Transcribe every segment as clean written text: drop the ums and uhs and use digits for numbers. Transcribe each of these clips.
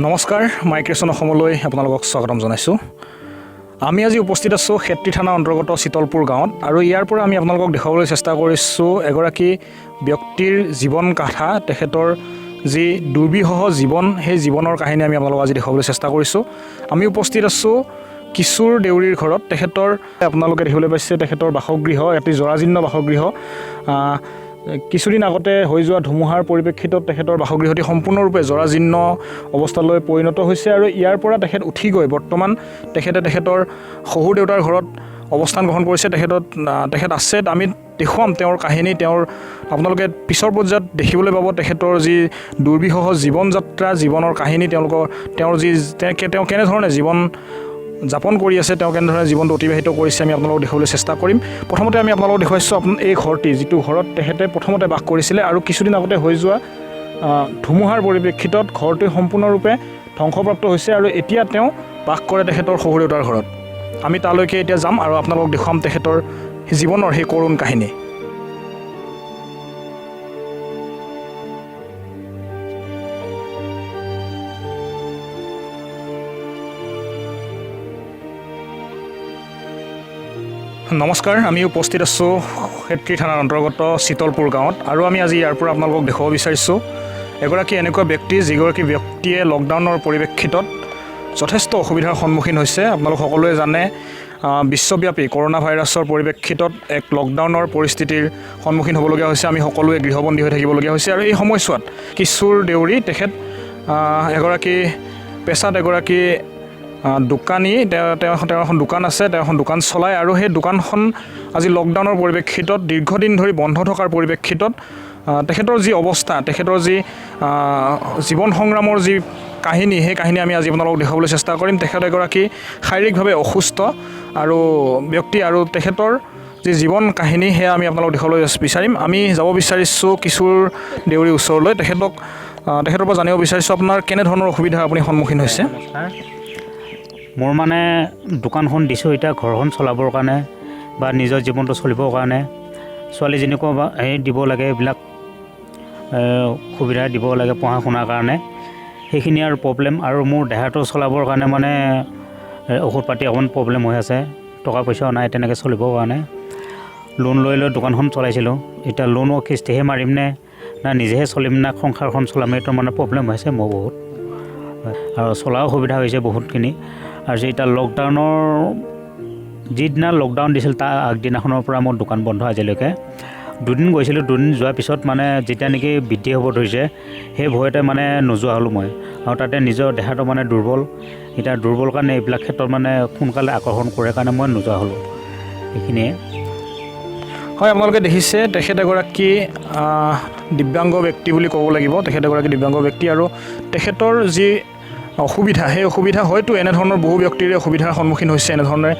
নমস্কাৰ মাইগ্ৰেশ্যন অসমলৈ আপোনালোকক স্বাগতম জনাইছোঁ। আমি আজি উপস্থিত আছোঁ খেত্ৰী থানা অন্তৰ্গত চিতলপুৰ গাঁৱত আৰু ইয়াৰ পৰা আমি আপোনালোকক দেখুৱাবলৈ চেষ্টা কৰিছোঁ এগৰাকী ব্যক্তিৰ জীৱন গাথা, তেখেতৰ যি দুৰ্বিষহ জীৱন, সেই জীৱনৰ কাহিনী আমি আপোনালোকক আজি দেখুৱাবলৈ চেষ্টা কৰিছোঁ। আমি উপস্থিত আছোঁ কিশোৰ দেউৰীৰ ঘৰত। তেখেতৰ আপোনালোকে দেখিবলৈ পাইছে তেখেতৰ বাসগৃহ, এটি জৰাজীৰ্ণ বাসগৃহ। কিছুদিন আগতে হৈ যোৱা ধুমুহাৰ পৰিপ্ৰেক্ষিতত তেখেতৰ বাসগৃহটি সম্পূৰ্ণৰূপে জৰাজীৰ্ণ অৱস্থালৈ পৰিণত হৈছে আৰু ইয়াৰ পৰা তেখেত উঠি গৈ বৰ্তমান তেখেতৰ শহুৰ দেউতাৰ ঘৰত অৱস্থান গ্ৰহণ কৰিছে। তেখেত আছে, আমি দেখুৱাম তেওঁৰ কাহিনী। আপোনালোকে পিছৰ পৰ্যায়ত দেখিবলৈ পাব তেখেতৰ যি দুৰ্বিষহ জীৱন যাত্ৰা, জীৱনৰ কাহিনী, তেওঁ কেনেধৰণে জীৱন যাপন কৰি আছে, তেওঁ কেনেধৰণে জীৱনটো অতিবাহিত কৰিছে, আমি আপোনালোকক দেখুৱাবলৈ চেষ্টা কৰিম। প্ৰথমতে আমি আপোনালোকক দেখুৱাইছোঁ এই ঘৰটি, যিটো ঘৰত তেখেতে প্ৰথমতে বাস কৰিছিলে আৰু কিছুদিন আগতে হৈ যোৱা ধুমুহাৰ পৰিপ্ৰেক্ষিতত ঘৰটি সম্পূৰ্ণৰূপে ধ্বংসপ্ৰাপ্ত হৈছে আৰু এতিয়া তেওঁ বাস কৰে তেখেতৰ শহুৰ দেউতাৰ ঘৰত। আমি তালৈকে এতিয়া যাম আৰু আপোনালোকক দেখুৱাম তেখেতৰ জীৱনৰ সেই কৰুণ কাহিনী। নমস্কাৰ, আমি উপস্থিত আছোঁ খেত্ৰী থানাৰ অন্তৰ্গত চিতলপুৰ গাঁৱত আৰু আমি আজি ইয়াৰ পৰা আপোনালোকক দেখুৱাব বিচাৰিছোঁ এগৰাকী এনেকুৱা ব্যক্তি, যিগৰাকী ব্যক্তিয়ে লকডাউনৰ পৰিপ্ৰেক্ষিতত যথেষ্ট অসুবিধাৰ সন্মুখীন হৈছে। আপোনালোক সকলোৱে জানে বিশ্বব্যাপী কৰোণা ভাইৰাছৰ পৰিপ্ৰেক্ষিতত এক লকডাউনৰ পৰিস্থিতিৰ সন্মুখীন হ'বলগীয়া হৈছে। আমি সকলোৱে গৃহবন্দী হৈ থাকিবলগীয়া হৈছে আৰু এই সময়ছোৱাত কিশোৰ দেউৰী তেখেত পেছাত এগৰাকী দোকানী। তেওঁ এখন দোকান আছে, তেওঁ এখন দোকান চলায় আৰু সেই দোকানখন আজি লকডাউনৰ পৰিপ্ৰেক্ষিতত দীৰ্ঘদিন ধৰি বন্ধ থকাৰ পৰিপ্ৰেক্ষিতত তেখেতৰ যি অৱস্থা, তেখেতৰ যি জীৱন সংগ্ৰামৰ যি কাহিনী, সেই কাহিনী আমি আজি আপোনালোকক দেখুৱাবলৈ চেষ্টা কৰিম। তেখেত এগৰাকী শাৰীৰিকভাৱে অসুস্থ আৰু ব্যক্তি আৰু তেখেতৰ যি জীৱন কাহিনী সেয়া আমি আপোনালোকক দেখুৱাবলৈ বিচাৰিম। আমি যাব বিচাৰিছোঁ কিশোৰ দেউৰীৰ ওচৰলৈ। তেখেতৰ পৰা জানিব বিচাৰিছোঁ আপোনাৰ কেনেধৰণৰ অসুবিধাৰ আপুনি সন্মুখীন হৈছে। মোৰ মানে দোকানখন দিছোঁ এতিয়া ঘৰখন চলাবৰ কাৰণে বা নিজৰ জীৱনটো চলিবৰ কাৰণে ছোৱালীজনীকো দিব লাগে, এইবিলাক সুবিধা দিব লাগে পঢ়া শুনাৰ কাৰণে, সেইখিনি আৰু প্ৰব্লেম। আৰু মোৰ দেহাটো চলাবৰ কাৰণে মানে ঔষধ পাতি অকণমান প্ৰব্লেম হৈ আছে, টকা পইচাও নাই তেনেকৈ চলিবৰ কাৰণে। লোন লৈ দোকানখন চলাইছিলোঁ, এতিয়া লোনো কিস্তিহে মাৰিম নে নিজেহে চলিম নে সংসাৰখন চলাম, এইটো মানে প্ৰব্লেম হৈছে মোৰ বহুত। আৰু চলাও অসুবিধা হৈছে বহুতখিনি। আৰু এতিয়া লকডাউনৰ যিদিনা লকডাউন দিছিল তাৰ আগদিনাখনৰ পৰা মোৰ দোকান বন্ধ আজিলৈকে। দুদিন গৈছিলোঁ, দুদিন যোৱাৰ পিছত মানে যেতিয়া নেকি বৃদ্ধি হ'ব ধৰিছে সেই ভয়তে মানে নোযোৱা হ'লোঁ মই। আৰু তাতে নিজৰ দেহাটো মানে দুৰ্বল, এতিয়া দুৰ্বল কাৰণে এইবিলাক ক্ষেত্ৰত মানে সোনকালে আকৰ্ষণ কৰে কাৰণে মই নোযোৱা হ'লোঁ। এইখিনিয়ে হয়, আপোনালোকে দেখিছে তেখেত এগৰাকী দিব্যাংগ ব্যক্তি বুলি ক'ব লাগিব। তেখেত এগৰাকী দিব্যাংগ ব্যক্তি আৰু তেখেতৰ যি অসুবিধা, সেই অসুবিধা হয়তো এনেধৰণৰ বহু ব্যক্তিৰে অসুবিধাৰ সন্মুখীন হৈছে। এনেধৰণে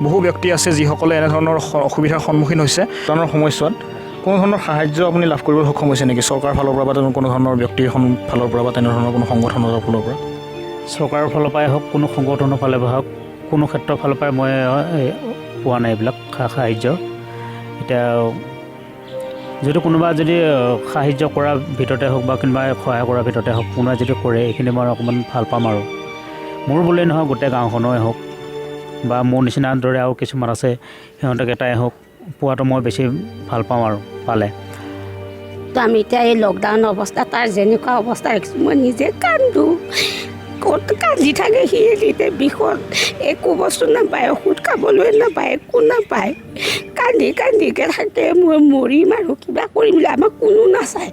বহু ব্যক্তি আছে যিসকলে এনেধৰণৰ অসুবিধাৰ সন্মুখীন হৈছে। লকডাউনৰ সময়ছোৱাত কোনো ধৰণৰ সাহায্য আপুনি লাভ কৰিবলৈ সক্ষম হৈছে নেকি চৰকাৰৰ ফালৰ পৰা বা কোনো ধৰণৰ ব্যক্তিৰ ফালৰ পৰা বা তেনেধৰণৰ কোনো সংগঠনৰ ফালৰ পৰা? চৰকাৰৰ ফালৰ পৰাই হওক, কোনো সংগঠনৰ ফালৰ পৰা হওক, কোনো ক্ষেত্ৰৰ ফালৰ পৰাই মই পোৱা নাই এইবিলাক সাহায্য। এতিয়া যদি কোনোবা যদি সাহায্য কৰাৰ ভিতৰতে হওক বা কোনোবাই সহায় কৰাৰ ভিতৰতে হওক, কোনোবাই যদি কৰে এইখিনি মই অকণমান ভাল পাম। আৰু মোৰ বুলিয়েই নহয় গোটেই গাঁওখনেই হওক বা মোৰ নিচিনা দৰে আৰু কিছুমান আছে, সিহঁতক এটাই হওক পোৱাটো মই বেছি ভাল পাওঁ আৰু পালে। তো আমি এতিয়া এই লকডাউন অৱস্থা, তাৰ যেনেকুৱা অৱস্থা দেখিছোঁ মই নিজে কান্দোঁ। ক'ত কান্দি থাকে সি এতিয়া বিষত, একো বস্তু নাপায়, ঔষধ খাবলৈ নাপায়, একো নাপায়, কান্দিকে থাকে। মই মৰিম আৰু কিবা কৰিম বুলি আমাক কোনো নাচায়,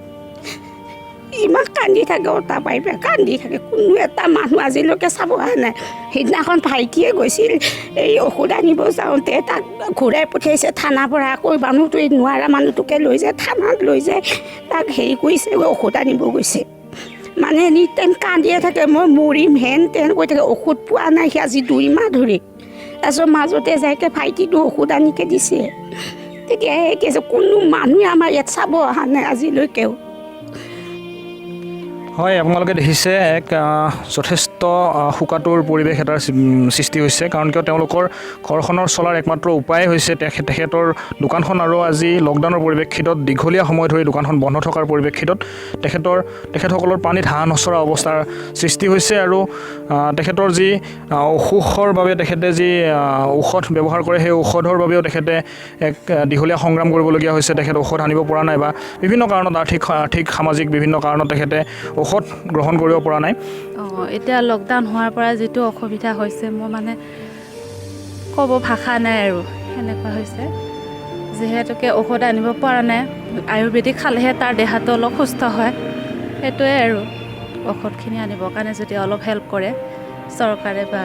ইমান কান্দি থাকে, অতা পাই কান্দি থাকে। কোনো এটা মানুহ আজিলৈকে চাব অহা নাই। সেইদিনাখন ভাইটিয়ে গৈছিল এই ঔষধ আনিব যাওঁতে তাক ঘূৰাই পঠিয়াইছে থানাৰ পৰা। আকৌ মানুহটো এই নোৱাৰা মানুহটোকে লৈ যায়, থানাত লৈ যায়, তাক হেৰি কৰিছে, ঔষধ আনিব গৈছে। মানে এনি টাইম কান্দিয়ে থাকে, মই মৰিম হেন তেন কৈ থাকে। ঔষধ পোৱা নাই সি আজি 2 মাহ ধৰি। তাৰপিছত মাজতে যাইকে ভাইটিটো ঔষধ আনিকে দিছে। তেতিয়াহে কৈছে কোনো মানুহে আমাৰ ইয়াত চাব অহা নাই আজিলৈকেও। হয়, আপোনালোকে দেখিছে এক যথেষ্ট শোকাতুৰ পৰিৱেশ এটাৰ সৃষ্টি হৈছে। কাৰণ কিয় তেওঁলোকৰ ঘৰখনৰ চলাৰ একমাত্ৰ উপায় হৈছে তেখেতৰ দোকানখন, আৰু আজি লকডাউনৰ পৰিপ্ৰেক্ষিতত দীঘলীয়া সময় ধৰি দোকানখন বন্ধ থকাৰ পৰিপ্ৰেক্ষিতত তেখেতসকলৰ পানীত হাঁহ নচৰা অৱস্থাৰ সৃষ্টি হৈছে। আৰু তেখেতৰ যি অসুখৰ বাবে তেখেতে যি ঔষধ ব্যৱহাৰ কৰে, সেই ঔষধৰ বাবেও তেখেতে এক দীঘলীয়া সংগ্ৰাম কৰিবলগীয়া হৈছে। তেখেতে ঔষধ আনিব পৰা নাই বা বিভিন্ন কাৰণত আৰ্থিক সামাজিক বিভিন্ন কাৰণত তেখেতে ঔষধ গ্ৰহণ কৰিব পৰা নাই। এতিয়া লকডাউন হোৱাৰ পৰা যিটো অসুবিধা হৈছে, মোৰ মানে ক'ব ভাষা নাই আৰু সেনেকুৱা হৈছে। যিহেতুকে ঔষধ আনিব পৰা নাই, আয়ুৰ্বেদিক খালেহে তাৰ দেহাটো অলপ সুস্থ হয়। সেইটোৱে আৰু ঔষধখিনি আনিবৰ কাৰণে যদি অলপ হেল্প কৰে চৰকাৰে বা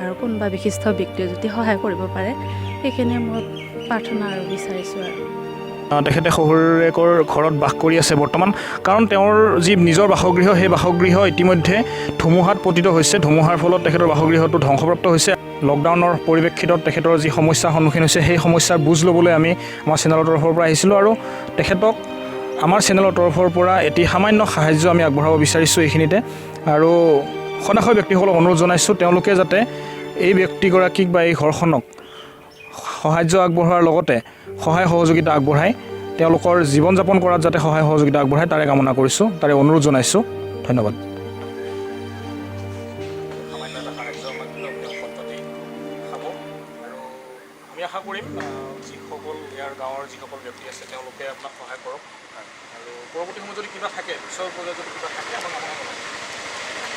আৰু কোনোবা বিশিষ্ট ব্যক্তিয়ে যদি সহায় কৰিব পাৰে, সেইখিনিয়ে মোৰ প্ৰাৰ্থনা আৰু বিচাৰিছোঁ আৰু। তেখেতে শহুৰেকৰ ঘৰত বাস কৰি আছে বৰ্তমান, কাৰণ তেওঁৰ যি নিজৰ বাসগৃহ, সেই বাসগৃহ ইতিমধ্যে ধুমুহাত পতিত হৈছে। ধুমুহাৰ ফলত তেখেতৰ বাসগৃহটো ধ্বংসপ্ৰাপ্ত হৈছে। লকডাউনৰ পৰিপ্ৰেক্ষিতত তেখেতৰ যি সমস্যাৰ সন্মুখীন হৈছে, সেই সমস্যাৰ বুজ ল'বলৈ আমি আমাৰ চেনেলৰ তৰফৰ পৰা আহিছিলোঁ, আৰু তেখেতক আমাৰ চেনেলৰ তৰফৰ পৰা এটি সামান্য সাহাৰ্য আমি আগবঢ়াব বিচাৰিছোঁ এইখিনিতে। আৰু সদাশয় ব্যক্তিসকলক অনুৰোধ জনাইছোঁ, তেওঁলোকে যাতে এই ব্যক্তিগৰাকীক বা এই ঘৰখনক সাহাৰ্য আগবঢ়োৱাৰ লগতে সহায় সহযোগিতা আগবঢ়াই তেওঁলোকৰ জীৱন যাপন কৰাত যাতে সহায় সহযোগিতা আগবঢ়ায় তাৰে কামনা কৰিছোঁ, তাৰে অনুৰোধ জনাইছোঁ। ধন্যবাদ। আমি আশা কৰিম যিসকল ইয়াৰ গাঁৱৰ যিসকল ব্যক্তি আছে তেওঁলোকে আপোনাক সহায় কৰক, আৰু পৰৱৰ্তী সময়ত যদি কিবা থাকে, পিছৰ পৰ্যায়ত যদি কিবা থাকে আমাক